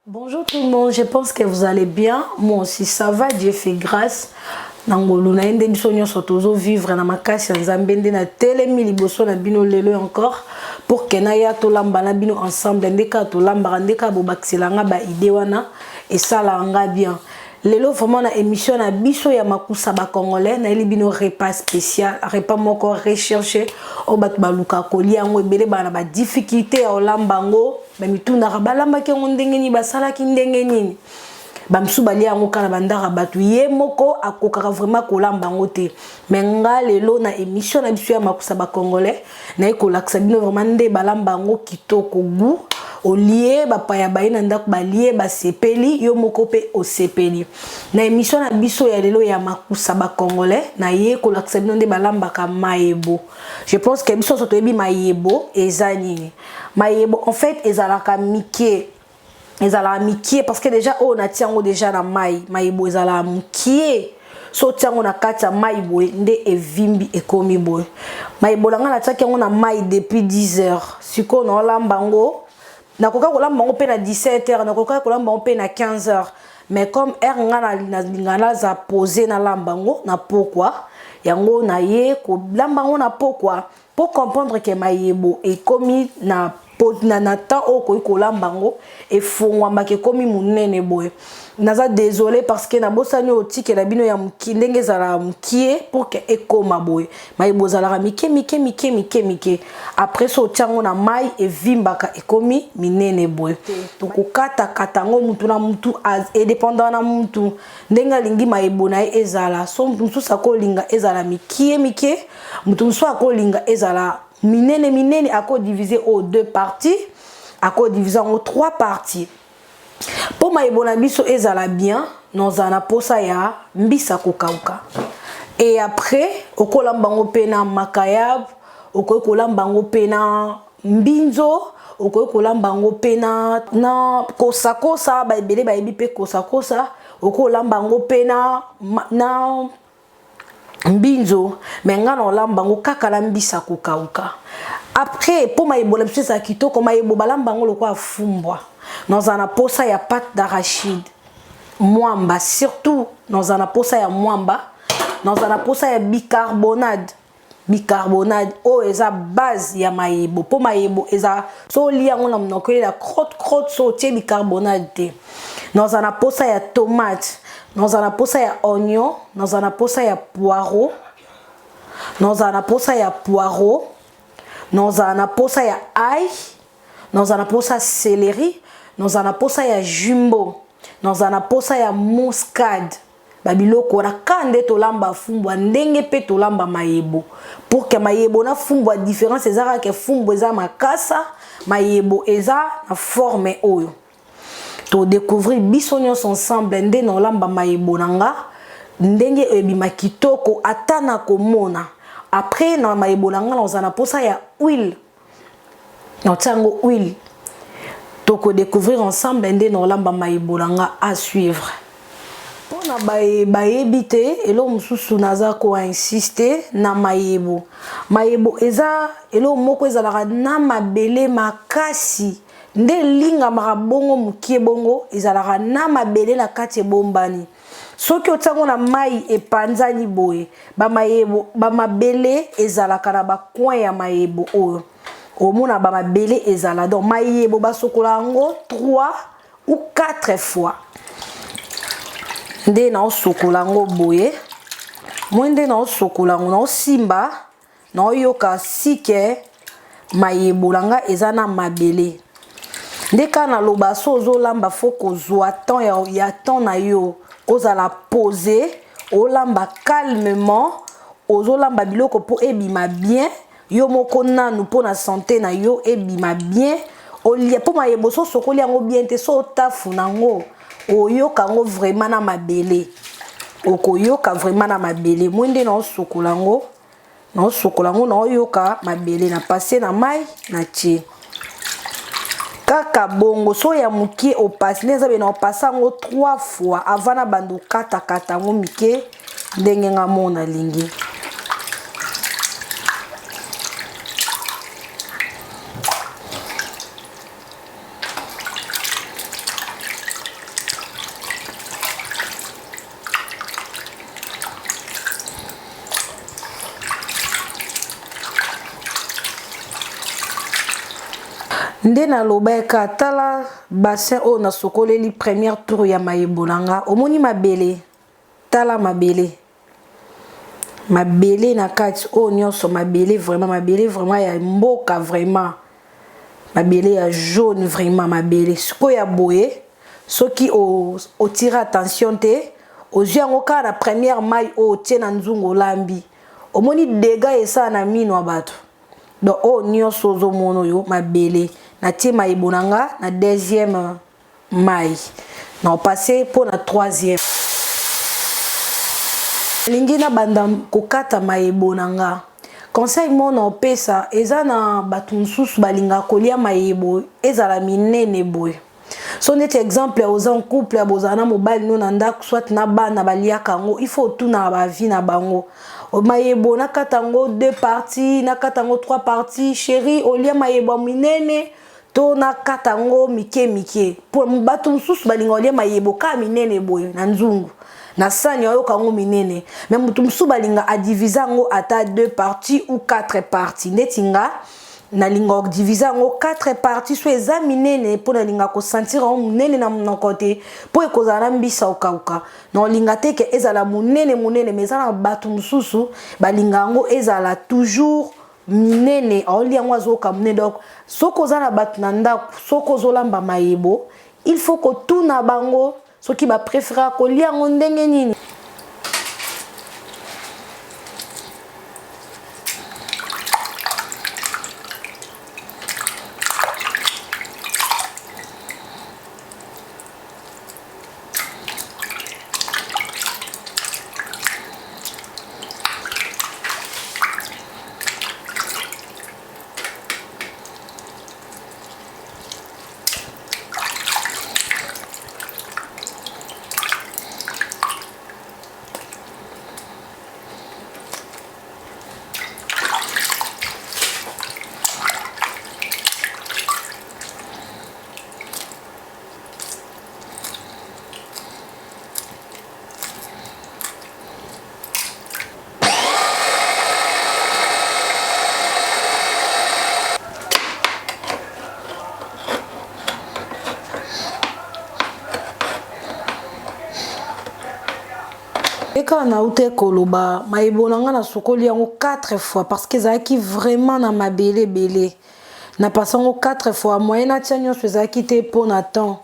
Bonjour tout le monde, je pense que vous allez bien. Moi aussi ça va, Dieu fait grâce. Nangolo na ende biso nyonso tozo vivre na makasi ya Nzambe nde na telemi liboso na bino lelo encore pour que na ya to lamba na bino ensemble ndeka to lamba ndeka bobakisela nga ba idée wana et ça la nga bien. Lelo vraiment na émission na biso ya makusa ba congolais na eli bino repas spécial, repas moko recherché o bat baluka kolia ngo ebele bana ba difficulté ya olamba ngo ba mituna ka balamba ke ngo ndenge ni basala ki ndenge nini. Bamsu balia yango kana bandaka batu ye moko akokaka vraiment kolamba ngo te mais nga lelo na émission na biso ya makusa ba congolais na ekolakisa bino vraiment nde balamba ngo kitoko gu olie bapaya baina ndako balie basepeli yo moko pe osepeli na émission na biso ya lelo ya makusa ba congolais na ye kolakisa bino nde balamba ka mayebo. Je pense que biso so toyebi mayebo ezani mayebo en fait ezalaka mike. Ezala mikie parce que déjà on a tiango déjà na mayibo ezala mikie so tiango na kati ya mayibo nde evimbi ekomi boy mayibo langa na tiaki yango na mai depuis 10 heures siko na olamba ngo na koka kolamba ngo pe na 17 heures na koka kolamba ngo pe na 15 heures mais comme heure nga na za poser na lamba ngo na pourquoi yango na ye ko lamba ngo na pourquoi pour comprendre que mayibo ekomi na na temps au kolambango et fongwamba ke komi munene boy naza désolé parce que na bosani otike la bino ya mukindenge zala mukie pour que ekoma boy mai bozala mike après so tiango na mai e vimbaka ekomi minene boy to kokata katango mutu na mutu et dépendant na mutu ndenga lingi mai bona ezala so mutu sako linga ezala mike mutu so akolinga ezala minene ako divisé en deux parties, ako divisé en trois parties. Pour maïbona biso ezala bien, nous en posa ya mbisa kokauka. Et après, oko lambango pena makayab, oko lambango pena mbinzo, oko lambango pena na kosa ba ebele ba ebi pe kosa oko lambango pena na mbinzo menga na olamba ngo kaka la mbisa kokauka. Après pour maïbo la biso kitoko maïbo balamba ngo lokwa fumbwa dans ana posa ya pâte d'arachide mwamba surtout dans ana posa ya mwamba dans ana posa ya bicarbonate o eza base ya maïbo pour maïbo eza so lia ngo na mnoko la crotte so tie bicarbonate dans ana posa ya tomate nous en posa ya oignon, nous en posa ya poireau, nous en posa ya poireau, nous en posa ya ail, nous en posa céleri, nous en posa ya jumbo, nous en posa ya muscade. Babiloko na kande to lamba fumbwa ndenge pe to lamba mayebo pour que mayebo na fumbwa différence ezaka ke fumbwa eza makasa mayebo eza na forme oyo. To découvrir bisonyo ensemble nde na olamba mayibo nanga ndenge ebima kitoko atana komona après na mayibo nanga na zana posa ya huile na tango huile to ko découvrir ensemble nde na olamba mayibo nanga à suivre pona bayebite elo mususu naza ko insister na mayibo eza elo moko ezalaka na mabele makasi nde linga marabongo mukie bongo ezalaka na mabele na kati bombani soki otango na mai epanzani boye ba mayebo ba mabele ezalaka na ba coin ya mayebo oyo omona ba mabele ezala donc mayebo basokola ngo 3 ou 4 fois nde na osokola ngo boye mwende na osokola ngo na osimba na oyoka sike mayebo langa ezana mabele. Ndeka na loba so ozolamba foko zwa temps ya temps na yo ozala poser olamba calmement ozolamba biloko po ebima bien yo moko nanu po na santé na yo ebima bien olia po mayebo so sokoli yango bien te so tafu nango oyoka ngo vraiment na mabele okoyoka vraiment na mabele mwende na osokola ngo na oyoka mabele na passer na mai na tie kaka bongo so ya mukie opasi neza bena opasa ngo 3 fois avant na bando kata ngo mike ndenge nga mona lingi nde na lobeka tala bassin o na sokoleli première tour ya mayebo nanga omoni mabele tala mabele na kati o nyonso mabele vraiment ya mboka vraiment mabele ya jaune vraiment mabele siko ya boye soki o tire attention te ozwi yango kaka na première mai o tie na nzungu olambi omoni dega esa na mino ya bato donc o nyonso ozomona oyo mabele na tie mayebo nanga na deuxième mai na opase po na troisième lingi na banda kokata mayebo nanga conseil mona opesa eza na bato mosusu balinga kolia mayebo ezala minene boye so neti exemple oza en couple ya bozala na mobali no na ndako soit na bana baliaka yango il faut otuna bavi na bango mayebo nakata yango 2 parties nakata yango 3 parties chéri olia mayebo minene to nakata yango mike po bato mosusu balinga olia mayebo ka minene boye na nzungu na sani oyo kango minene mais mutu mosusu balinga adivise yango ata 2 parties ou 4 parties neti nga na linga diviser yango 4 parties so eza minene po na linga ko sentir en munene na côté po ekozala na mbisa okauka na linga te ke ezala munene mais ezala bato mosusu balinga yango ezala toujours minene oli yango azoka munene donc soko ozala bato na ndako soko ozolamba mayebo il faut que tuna bango soki ba préférer kolia yango ndenge nini Eka na ute koloba mayebo nanga na sokoli yango 4 fois parce que ezalaki vraiment na mabele belé na passango 4 fois moyen na tia nyonso ezalaki te po na temps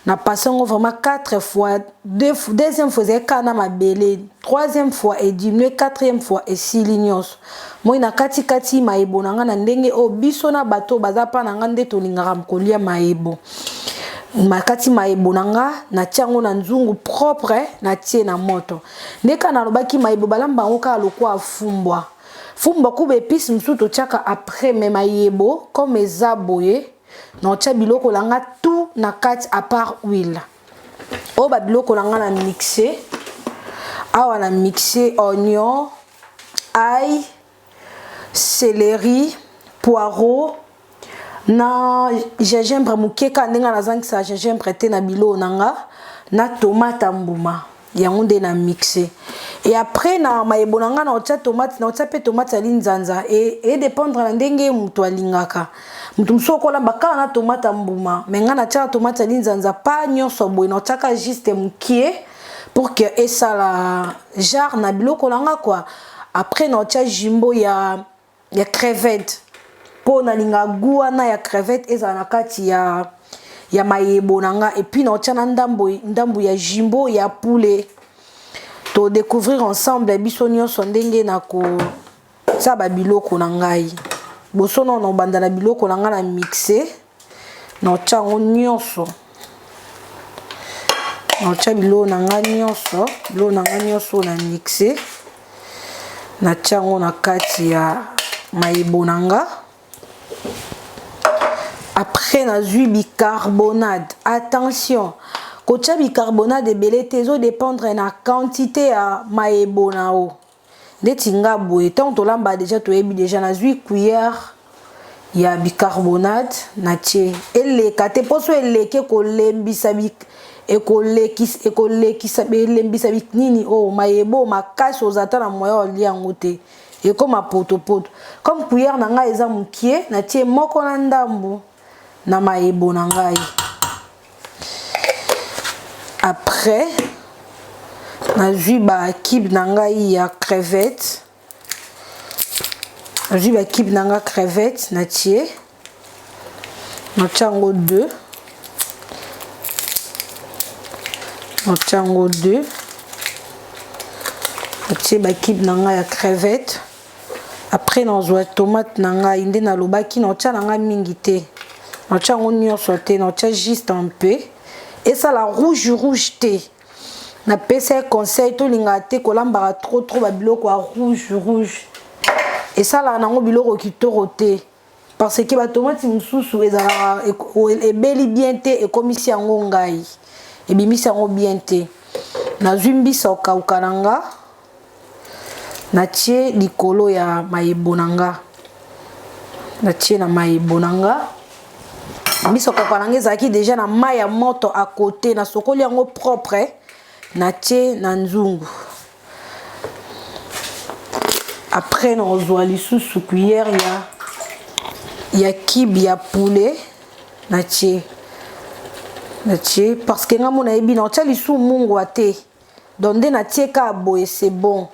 na passango vraiment 4 fois deuxième fois ezalaki na mabele troisième fois et diminué quatrième fois et sili nyonso moi na kati mayebo nanga na ndenge o biso na bato baza pa nanga nde tolingaka kolia mayebo makati mayebo nanga na tiango na nzungu propre na tie na moto ndeka na lobaki mayebo balamba ngo ka lokwa fumbwa kuba épice msuto tiaka après mais mayebo comme ezaboye na tia biloko langa tout na kati à part huile o ba biloko langa na mixer awa na mixer oignon ail céleri poireau na gingembre mukeka ndenga na zangisa gingembre te na bilo nanga na tomate mbuma yango nde na mixer et après na mayebo nanga na otia tomate na otia pe tomate ali nzanza et dépendre na ndenge mutu alingaka mutu msoko la baka na tomate mbuma menga na tia tomate ali nzanza pa nyonso boye na otia juste mukie pour que esa la jar na biloko nanga quoi après na otia jimbo ya crevette po na linga guana ya crevette eza na kati ya mayebo nanga et puis na otia na ndambo ya jimbo ya poulet to découvrir ensemble biso nyonso ndenge na ko sa ba biloko na ngai bosono na banda na biloko na nga na mixer na otia ngo nyonso na otia biloko na nga nyonso na mixer na tia ngo na kati ya mayebo nanga. Après na zui bicarbonate attention kotia bicarbonate ebele te zo dépendre na quantité ya mayebo na o ndeti nga boye tant tolamba déjà toyebi déjà na zui cuillère ya bicarbonate na tie eleka te poso eleke kolembisa ekolekisa belembisa nini o mayebo makasi ozata na moya olia yango te ekoma poto comme cuillère na nga eza mukie na tie moko na ndambo na maebo na ngai. Après nazwi ba cube na ngai ya crevette. Nazwi ba cube na nga crevette natie. Natie yango 2. Natie yango 2. Natie ba cube na nga ya crevette. Après nazwa tomate na nga inde na lobaki natia na nga mingi te. Natia yango nyonso te, natia juste un peu. Et ça la rouge te. Na pesa conseil to linga te kolambara trop ba biloko rouge. Et ça la nango biloko kitoko te. Parce que ba tomate mususu ezala ebeli bien te e komisi yango ngai. E bimisi yango bien te. Nazwi mbisa okauka nanga. Natie likolo ya maebo nanga. Natie na maebo nanga. Mbisa okauka nanga ezaki déjà na mai ya moto à côté na sokoli yango propre. Natie na nzungu. Après nazwa lisusu cuillère ya kibe ya poulet natie parce que nga mona ebi na tia lisu mungu ate donc nde natie ka boye c'est bon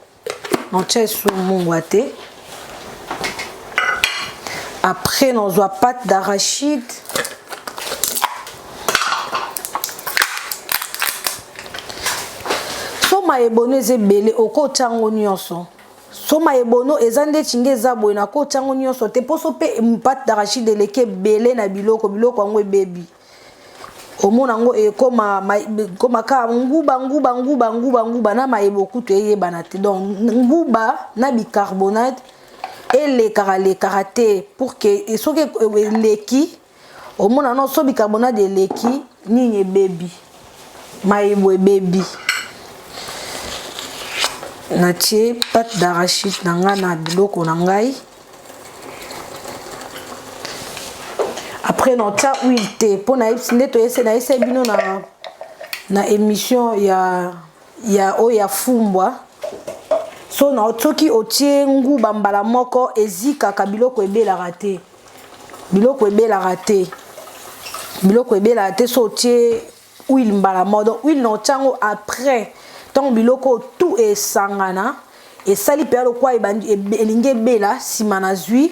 na tia lisu mungu ate. Après nazwa pâte d'arachide. So maebono ezebele okota ngo nyonso. So maebono ezande chinge ezabo na kota ngo nyonso te poso pe pâte d'arachide eleke belé na biloko ngo ebebi. Omona ngo koma ka nguba na maebo kutu eyebana te. Donc nguba na bicarbonate et le karaté pour que soki leki omona no so bicarbonate de leki nini ebebi. Maebo ebebi. Natie pâte d'arachide nanga na biloko na ngai. Après natia huile te po na ipsinde to ese bino na émission ya oya fumbwa. So na otoki otie nguba mbala moko ezika ka biloko ebelaka te. Biloko ebelaka te so otie huile mbala moko. Donc huile na tiango après tant biloko tout est sangana et sali période quoi elinge bela sima nazui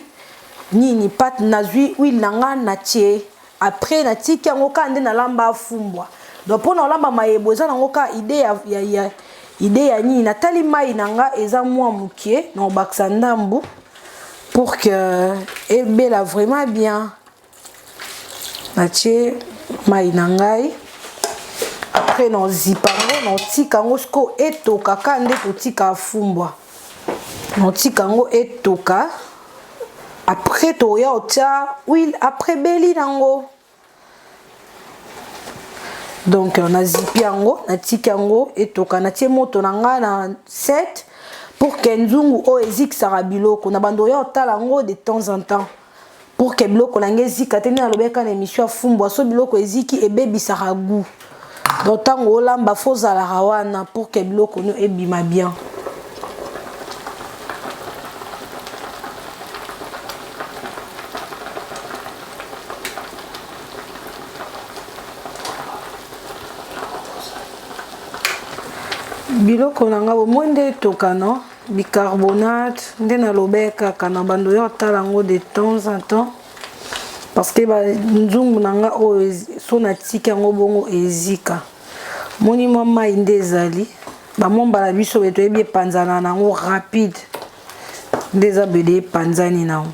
nini pat nazui huile nanga natie après natiki yango kande na lamba fumbwa. Donc pour na lamba maebo eza nango ka idée ya nini natali mai nanga eza mwa mukie na baksa ndambu pour que ebela vraiment bien. Natie mai nangai. Après non zipango non tikango sko etoka kande to tika fumbwa. Non tikango etoka. Après to ya otia huile après beli nango. Donc on a zipi yango na tikango etoka na tie moto nanga na 7 pour que nzungu o ezik sara biloko na bando ya otala ngo de temps en temps. Pour que biloko nange zika tena lobeka na émission fumbwa so biloko eziki ebebi sara goût. Donc tango olamba foza la rawana pour que biloko no ebima bien. Biloko nanga bomwende toka no bicarbonate nde na lobeka kana bando yo talango de temps en temps parce que ba nzungu nanga o so na tika ngo bongo ezika moni mama inde ezali ba momba la biso beto ebi panzana nango rapide ndeza bede panzani na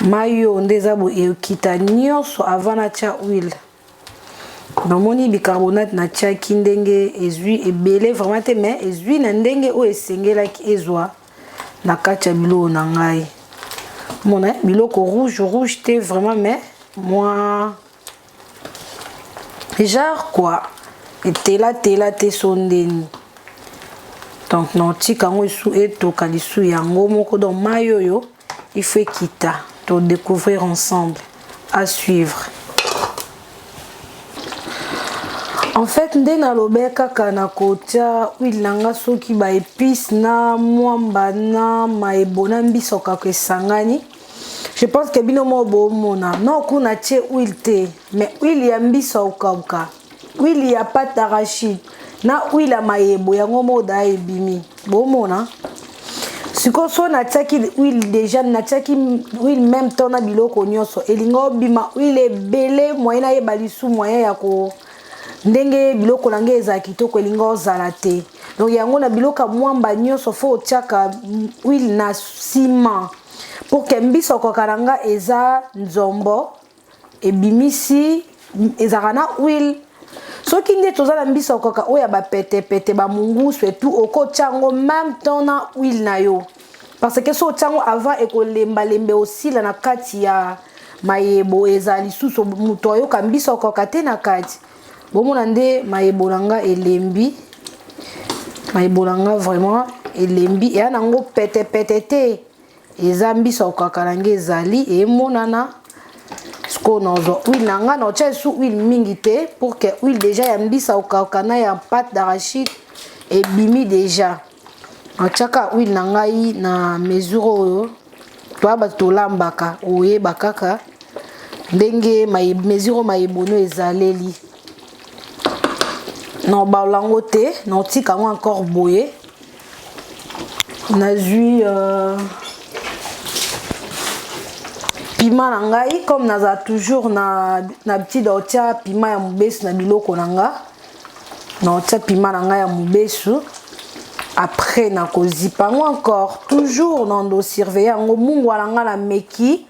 mayo ndeza bo ekita nyonso avant na tia huile. Bamoni bicarbonate na tia kindenge ezui ebele vraiment te mais ezui na ndenge o esengela ki ezwa na kacha bilo na ngai. Mona biloko rouge te vraiment mais moi genre quoi etela te sondeni. Donc non tika ngo sou etoka lisu yango moko donc mayo yo il faut kita to découvrir ensemble à suivre. En fait nde na lobeka kana kotia huile nanga soki ba épice na mwamba na maebo na mbiso ka kesangani Je pense que bino mo bo mona non kuna tie huile te mais huile ya mbisa okauka huile ya pâte d'arachide na huile ya mayebo yango moda ebimi bo mona siko so na tiaki huile déjà na tiaki huile même temps na biloko nyonso elingo bima huile belé moyen na yeba lisu moyen ya ko ndenge biloko nange eza kitoko elingo zala te donc yango na biloko mwamba nyonso fo tiaka huile na ciment pour que mbiso kokaranga eza nzombo ebimisi ezaka na huile soki nde tozala mbiso koka oya ba pete pete ba mungusu et tout okotiango même temps na huile na yo parce que so tiango avant ekolemba lembe aussi la na kati ya mayebo ezali suso muto yo ka mbiso koka te na kati bomona nde mayebo nanga elembi mayebo nanga vraiment elembi et nango pete pete te ezambi soka karange ezali et monana sko nozo huile nanga no tia su huile mingi te pour que huile déjà ya mbisa okakana ya pâte d'arachide et bimi déjà achaka huile nanga yi na mesure oyo toaba tolambaka oyeba kaka ndenge mesure mayebono ezaleli non balango te non tika ngo encore boye nazui piment nangai comme naza toujours na petit dotia piment ya mubesu na biloko nanga na tia piment nanga ya mubesu après na kozipa ngo encore toujours nando surveiller ngo mungwa nanga na meki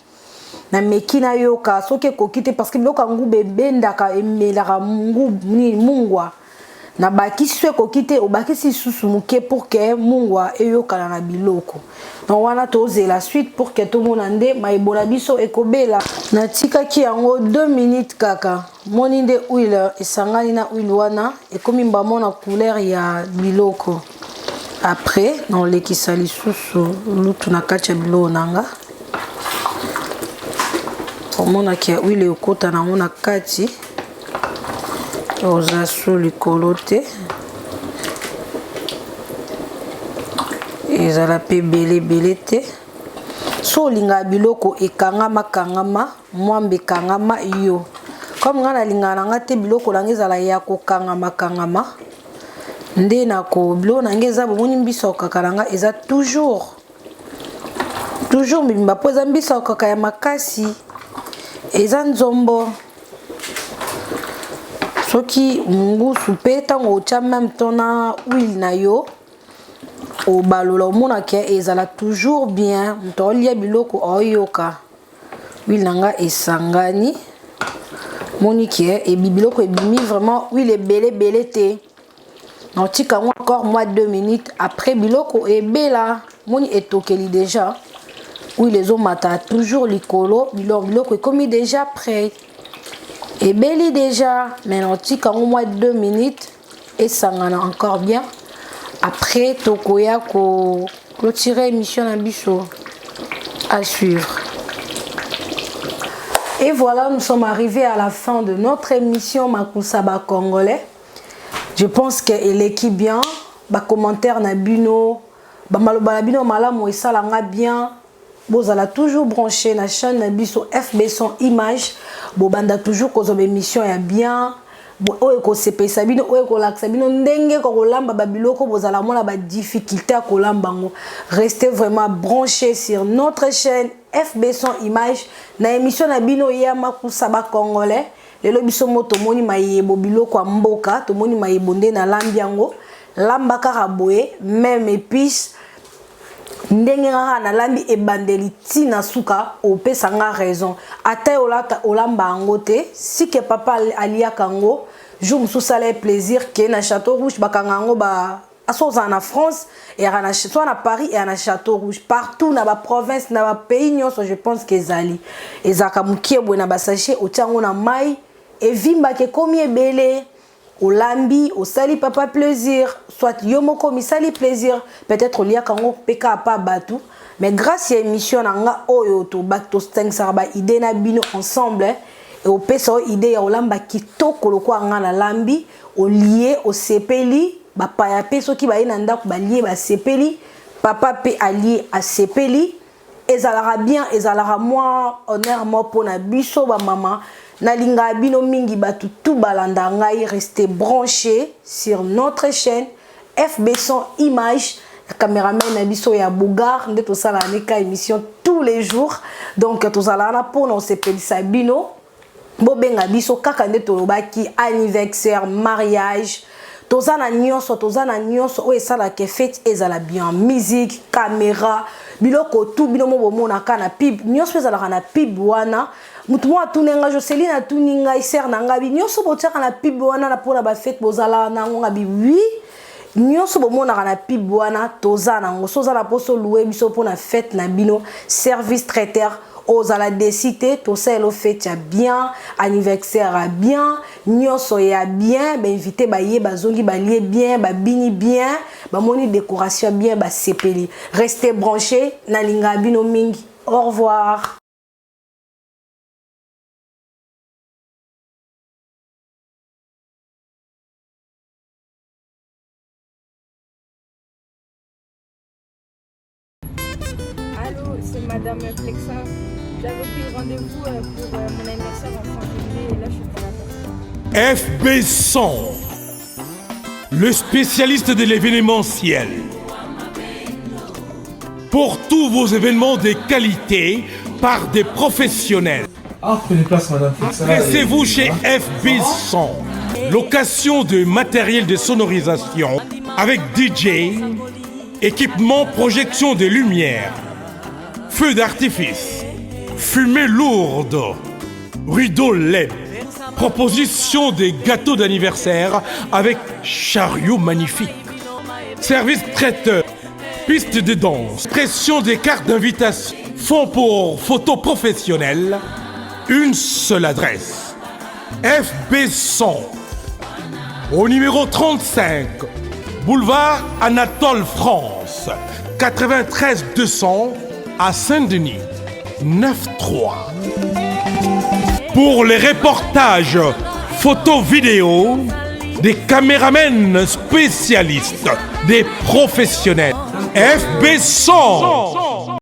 na yoka soki kokite parce que biloko ngube bendaka emelaka mungwa na bakisi kokite obakisi susu muke pour que mungwa eyokana na biloko donc wana toze la suite pour que tout monde ande mayebola biso ekobela na tikaki yango 2 minutes kaka moni nde huile esangani na huile wana ekomi mbamo na couleur ya biloko après na olekisa lisusu lutu na kati ya biloko nanga omonaki ya huile ekota nango na kati oza su likolo te ezala pe belé te so olinga biloko ekangama mwambe ekangama yo comme nga nalinga nanga te biloko nanga ezala ya kokangama nde nako biloko nanga eza bomoni mbiso kaka nanga eza toujours mbimba po eza mbiso kaka ya makasi eza nzombo soki mungusu pe tango otia même temps na huile na yo obalola omona ke ezala toujours bien moto olia biloko oyoka huile nanga esangani moni ke biloko ebimi vraiment huile ebele te notika ngo encore moi 2 minutes après biloko ebela moni etokeli déjà huile ezomata toujours likolo biloko ekomi déjà prêt ebeli déjà maintenant tika ngo moi 2 minutes esangana encore bien après tokoya ko clôturer émission na biso à suivre. Et voilà, nous sommes arrivés à la fin de notre émission Makusaba Congolais. Je pense qu'elle est bien, ba commentaire na bino, ba maloba na bino malamu esalanga bien. Vous allez toujours brancher la chaîne na biso FB son image. Bo banda toujours ko zobe émission ya bien. Oye ko sepesa bino oye ko laksa bino ndenge ko kolamba ba biloko bozala mona ba difficulté à kolamba ngo. Restez vraiment branchés sur notre chaîne FB son image na émission na bino ya Makusaba Congolais. Lelo biso moto moni mayebo biloko mboka to moni mayebo nde na lambi yango lamba kaka boye même épice ndenge nga na lambi ebandeli tina suka opesa nga raison ata olata olamba ngo te si que papa alia kango jour musu sala plaisir que na Château Rouge bakanga ngo ba asoza na France et na soit na Paris et na Château Rouge partout na ba province na ba pays nyonso je pense que ezali ezaka mukiebwe na ba sachet otiango na mai et vimba ke komi ebele olambi osali papa plaisir soit yomoko misali plaisir peut-être lia kango peka pa batu mais grâce à émission nanga oyo to back to steng sarba idée na bino ensemble et au pesa idée ya olamba kitoko lokwa nga na lambi o lié au sepeli ba paya peso ki ba ina ndako ba lié ba sepeli papa pe allié a sepeli ezalara bien, ezalara moi honneur moi pour na biso ba maman. Nalinga bino mingi batu tout balanda ngai, restez branchés sur notre chaîne FB100 Images. Caméraman nabiso ya Bougar nde to sala neka émission tous les jours. Donc to sala na pour on sepelisa bino. Bobenga biso kaka nde to lobaki anniversaire, mariage. Tozana nyonso o esala ke fête ezala bien, musique, caméra, biloko tout bino mo bomona kana pib, nyonso ezala na pib wana. Mutu mo atunenga Joseline atuninga iser na ngabi nyonso botiaka na pib wana na pona ba fête bozala na ngabi oui. Nyonso bomona na pib wana tozana ngo sozala poso louer biso pona fête na bino, service traiteur. Ozala décider to selo fête ya bien, anniversaire ya bien, nyonso ya bien, ba invité ba ye bazongi ba lié bien, ba bini bien, ba moni décoration bien, ba sepeli. Restez branchés na linga bino mingi. Au revoir. Allô, c'est Madame Flexa. J'avais pris rendez-vous pour mon anniversaire en fin février et là je suis pas là. FB100, le spécialiste de l'événementiel. Pour tous vos événements de qualité par des professionnels. Prenez place, Madame Flexa. Pressez-vous chez FB100. Location de matériel de sonorisation avec DJ, équipement projection de lumière, feux d'artifice, fumée lourde, rideau LED, proposition des gâteaux d'anniversaire avec chariot magnifique, service traiteur, piste de danse, pression des cartes d'invitation, fonds pour photos professionnelles, une seule adresse, FB100, au numéro 35, boulevard Anatole France, 93 200 à Saint-Denis, 9-3. Pour les reportages, photos, vidéos, des caméramens spécialistes, des professionnels. FB100.